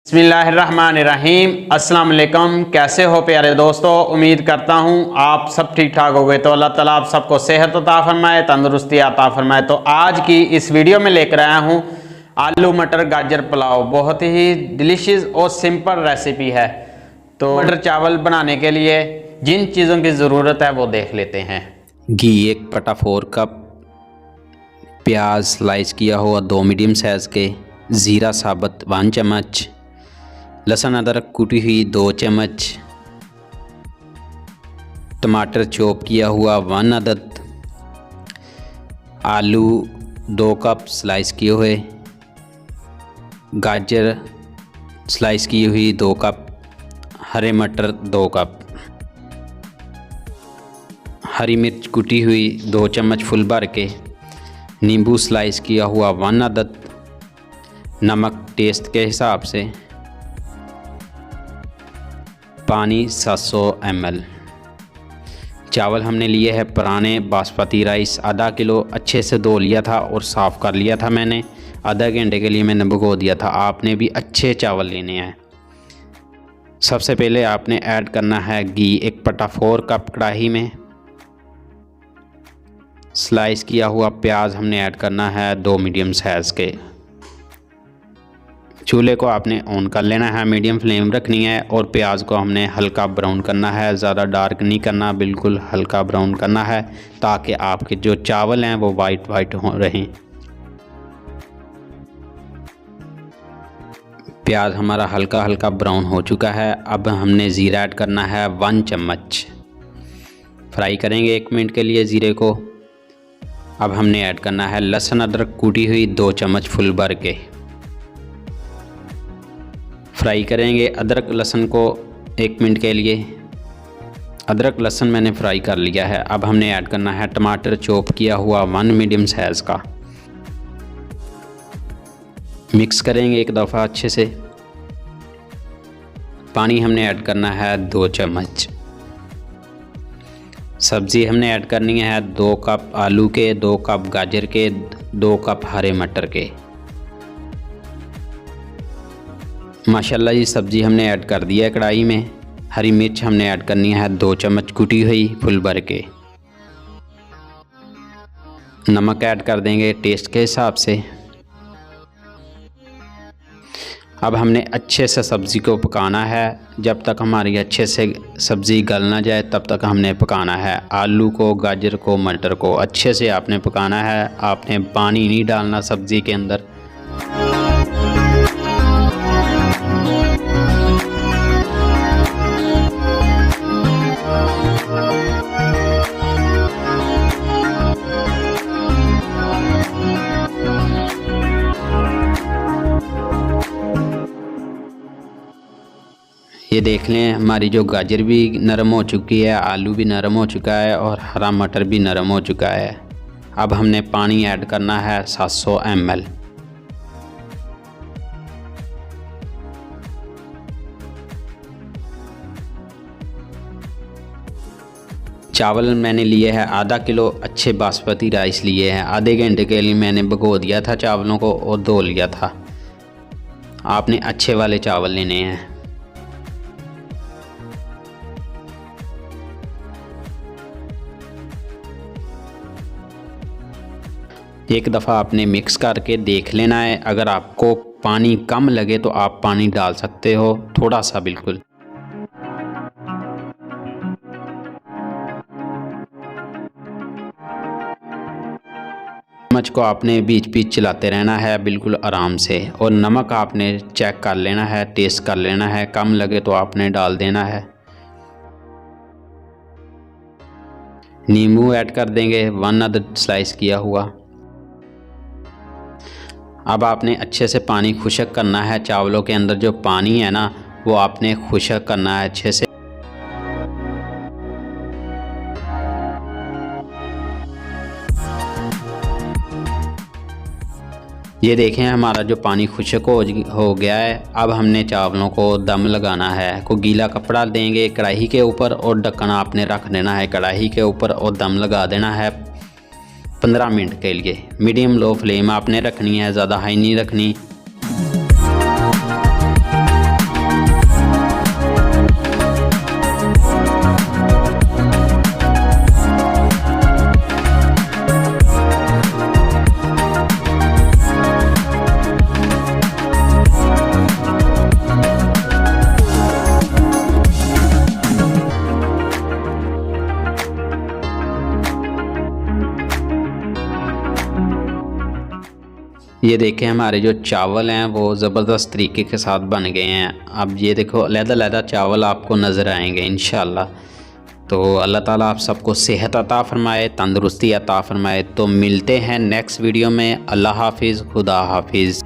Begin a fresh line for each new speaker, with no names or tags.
बिस्मिल्लाहिर्रहमानिर्रहीम। अस्सलाम वालेकुम। कैसे हो प्यारे दोस्तों, उम्मीद करता हूँ आप सब ठीक ठाक हो गए। तो अल्लाह ताला आप सबको सेहत अता फरमाए, तंदुरुस्ती अता फरमाए। तो आज की इस वीडियो में लेकर आया हूँ आलू मटर गाजर पुलाव। बहुत ही डिलीशियस और सिंपल रेसिपी है। तो मटर चावल बनाने के लिए जिन चीज़ों की ज़रूरत है वो देख लेते हैं।
घी 1 बटा 4 कप, प्याज स्लाइस किया हुआ 2 मीडियम साइज़ के, ज़ीरा साबुत 1 चम्मच, लहसुन अदरक कुटी हुई 2 चम्मच, टमाटर चॉप किया हुआ 1 अदद, आलू 2 कप स्लाइस किए हुए, गाजर स्लाइस की हुई 2 कप, हरे मटर 2 कप, हरी मिर्च कुटी हुई 2 चम्मच फुल भर के, नींबू स्लाइस किया हुआ 1 अदद, नमक टेस्ट के हिसाब से, पानी 700 ml। चावल हमने लिए है पुराने बासमती राइस, आधा किलो अच्छे से धो लिया था और साफ़ कर लिया था मैंने। आधा घंटे के लिए मैंने भिगो दिया था। आपने भी अच्छे चावल लेने हैं। सबसे पहले आपने ऐड करना है घी 1 बटा 4 कप कढ़ाई में। स्लाइस किया हुआ प्याज हमने ऐड करना है 2 मीडियम साइज़ के। चूल्हे को आपने ऑन कर लेना है, मीडियम फ्लेम रखनी है और प्याज को हमने हल्का ब्राउन करना है। ज़्यादा डार्क नहीं करना, बिल्कुल हल्का ब्राउन करना है ताकि आपके जो चावल हैं वो वाइट वाइट हो रहें। प्याज हमारा हल्का हल्का ब्राउन हो चुका है। अब हमने ज़ीरा ऐड करना है 1 चम्मच। फ्राई करेंगे 1 मिनट के लिए ज़ीरे को। अब हमने ऐड करना है लहसुन अदरक कूटी हुई 2 चम्मच फुल भर के। फ्राई करेंगे अदरक लहसुन को 1 मिनट के लिए। अदरक लहसुन मैंने फ्राई कर लिया है। अब हमने ऐड करना है टमाटर चॉप किया हुआ 1 मीडियम साइज़ का। मिक्स करेंगे एक दफ़ा अच्छे से। पानी हमने ऐड करना है 2 चम्मच। सब्ज़ी हमने ऐड करनी है 2 कप आलू के, 2 कप गाजर के, 2 कप हरे मटर के। माशाल्लाह ये सब्ज़ी हमने ऐड कर दिया है कढ़ाई में। हरी मिर्च हमने ऐड करनी है 2 चम्मच कुटी हुई फुल भर के। नमक ऐड कर देंगे टेस्ट के हिसाब से। अब हमने अच्छे से सब्ज़ी को पकाना है। जब तक हमारी अच्छे से सब्ज़ी गल ना जाए तब तक हमने पकाना है। आलू को, गाजर को, मटर को अच्छे से आपने पकाना है। आपने पानी नहीं डालना सब्ज़ी के अंदर। ये देख लें हमारी जो गाजर भी नरम हो चुकी है, आलू भी नरम हो चुका है और हरा मटर भी नरम हो चुका है। अब हमने पानी ऐड करना है 700 ml। चावल मैंने लिए है आधा किलो अच्छे बासमती राइस लिए हैं। आधे घंटे के लिए मैंने भिगो दिया था चावलों को और धो लिया था। आपने अच्छे वाले चावल लेने हैं। एक दफ़ा आपने मिक्स करके देख लेना है। अगर आपको पानी कम लगे तो आप पानी डाल सकते हो, थोड़ा सा बिल्कुल। चम्मच को आपने बीच बीच चलाते रहना है बिल्कुल आराम से। और नमक आपने चेक कर लेना है, टेस्ट कर लेना है। कम लगे तो आपने डाल देना है। नींबू ऐड कर देंगे 1 अदद स्लाइस किया हुआ। अब आपने अच्छे से पानी खुश्क करना है। चावलों के अंदर जो पानी है ना वो आपने खुश्क करना है अच्छे से। ये देखें हमारा जो पानी खुश्क हो गया है। अब हमने चावलों को दम लगाना है। को गीला कपड़ा देंगे कढ़ाई के ऊपर और ढक्कन आपने रख देना है कढ़ाई के ऊपर और दम लगा देना है 15 मिनट के लिए। मीडियम लो फ्लेम आपने रखनी है, ज़्यादा हाई नहीं रखनी। ये देखें हमारे जो चावल हैं वो ज़बरदस्त तरीके के साथ बन गए हैं। अब ये देखो अलग-अलग चावल आपको नज़र आएंगे इंशाल्लाह। तो अल्लाह ताला आप सबको सेहत अता फ़रमाए, तंदुरुस्ती अता फ़रमाए। तो मिलते हैं नेक्स्ट वीडियो में। अल्लाह हाफिज़, खुदा हाफिज़।